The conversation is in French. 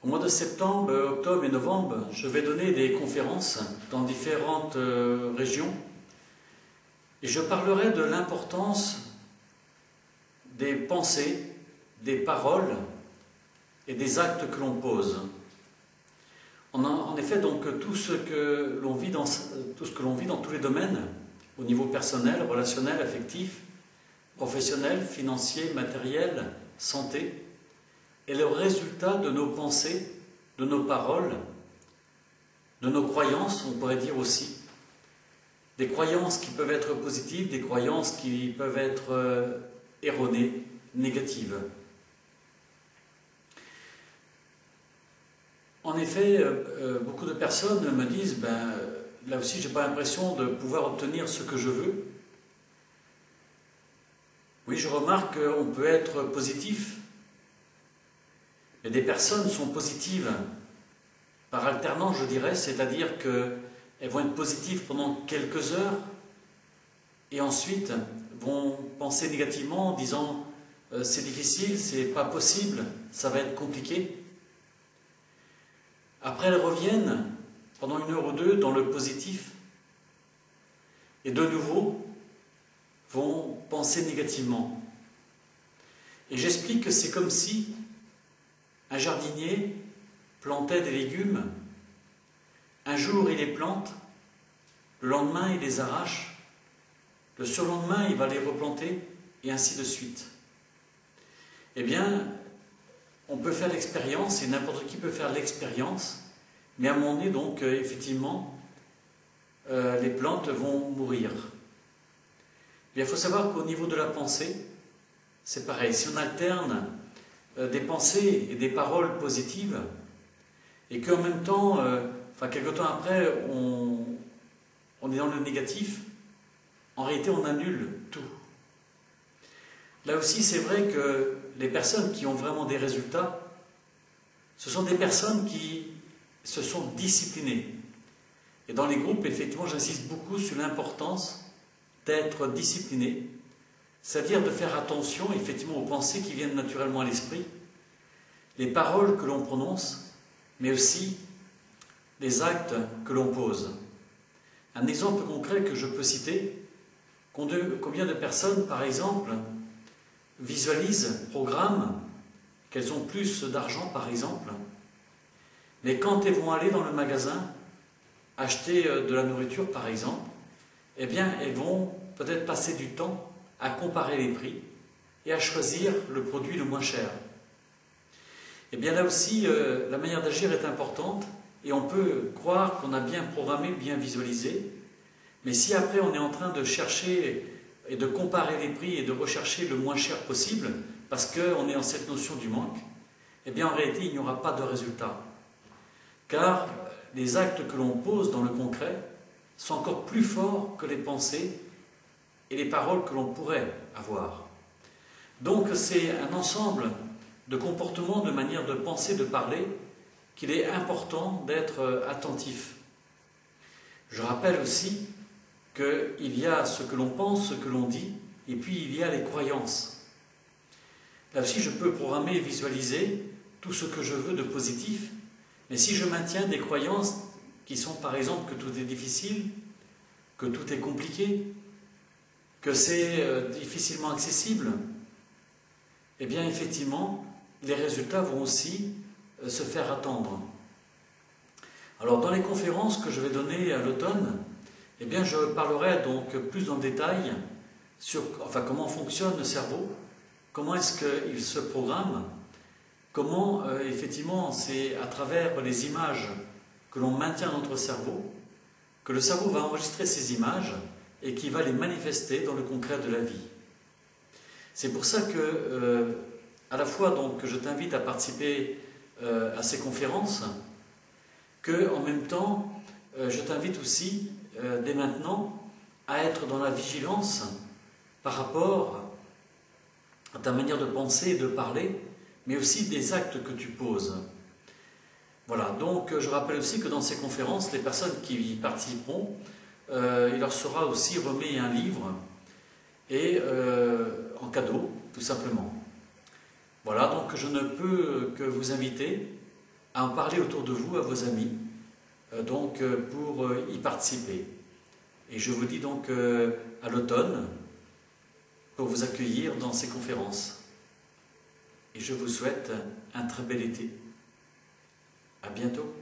Au mois de septembre, octobre et novembre, je vais donner des conférences dans différentes régions et je parlerai de l'importance des pensées, des paroles et des actes que l'on pose. En effet, donc, tout ce que l'on vit dans tous les domaines, au niveau personnel, relationnel, affectif, professionnel, financier, matériel, santé, est le résultat de nos pensées, de nos paroles, de nos croyances, on pourrait dire aussi. Des croyances qui peuvent être positives, des croyances qui peuvent être erronées, négatives. En effet, beaucoup de personnes me disent, là aussi je n'ai pas l'impression de pouvoir obtenir ce que je veux. Oui, je remarque qu'on peut être positif, mais des personnes sont positives par alternance, je dirais, c'est-à-dire qu'elles vont être positives pendant quelques heures et ensuite vont penser négativement en disant c'est difficile, c'est pas possible, ça va être compliqué. Après, elles reviennent pendant 1 heure ou 2 dans le positif et de nouveau vont penser négativement. Et j'explique que c'est comme si un jardinier plantait des légumes, un jour il les plante, le lendemain il les arrache, le surlendemain il va les replanter et ainsi de suite. Eh bien, on peut faire l'expérience, et n'importe qui peut faire l'expérience, mais à un moment donné, donc, effectivement, les plantes vont mourir. Il faut savoir qu'au niveau de la pensée, c'est pareil. Si on alterne des pensées et des paroles positives, et qu'en même temps, quelque temps après, on est dans le négatif, en réalité, on annule tout. Là aussi, c'est vrai que les personnes qui ont vraiment des résultats, ce sont des personnes qui se sont disciplinées. Et dans les groupes, effectivement, j'insiste beaucoup sur l'importance d'être discipliné, c'est-à-dire de faire attention, effectivement, aux pensées qui viennent naturellement à l'esprit, les paroles que l'on prononce, mais aussi les actes que l'on pose. Un exemple concret que je peux citer, combien de personnes, par exemple, visualisent, programment qu'elles ont plus d'argent, par exemple, mais quand elles vont aller dans le magasin acheter de la nourriture, par exemple, eh bien, elles vont peut-être passer du temps à comparer les prix et à choisir le produit le moins cher. Eh bien, là aussi, la manière d'agir est importante et on peut croire qu'on a bien programmé, bien visualisé, mais si après on est en train de chercher et de comparer les prix et de rechercher le moins cher possible, parce qu'on est en cette notion du manque, eh bien, en réalité, il n'y aura pas de résultat. Car les actes que l'on pose dans le concret sont encore plus forts que les pensées et les paroles que l'on pourrait avoir. Donc c'est un ensemble de comportements, de manières de penser, de parler, qu'il est important d'être attentif. Je rappelle aussi qu'il y a ce que l'on pense, ce que l'on dit, et puis il y a les croyances. Là aussi je peux programmer et visualiser tout ce que je veux de positif, mais si je maintiens des croyances qui sont par exemple que tout est difficile, que tout est compliqué, que c'est difficilement accessible, eh bien effectivement, les résultats vont aussi se faire attendre. Alors dans les conférences que je vais donner à l'automne, eh bien je parlerai donc plus en détail sur comment fonctionne le cerveau, comment est-ce qu'il se programme, comment effectivement c'est à travers les images que l'on maintient dans notre cerveau, que le cerveau va enregistrer ces images et qui va les manifester dans le concret de la vie. C'est pour ça que, à la fois donc, je t'invite à participer à ces conférences, que en même temps, je t'invite aussi, dès maintenant, à être dans la vigilance par rapport à ta manière de penser et de parler, mais aussi des actes que tu poses. Voilà, donc je rappelle aussi que dans ces conférences, les personnes qui y participeront, il leur sera aussi remis un livre et en cadeau, tout simplement. Voilà, donc je ne peux que vous inviter à en parler autour de vous, à vos amis, pour y participer. Et je vous dis donc à l'automne pour vous accueillir dans ces conférences. Et je vous souhaite un très bel été. À bientôt.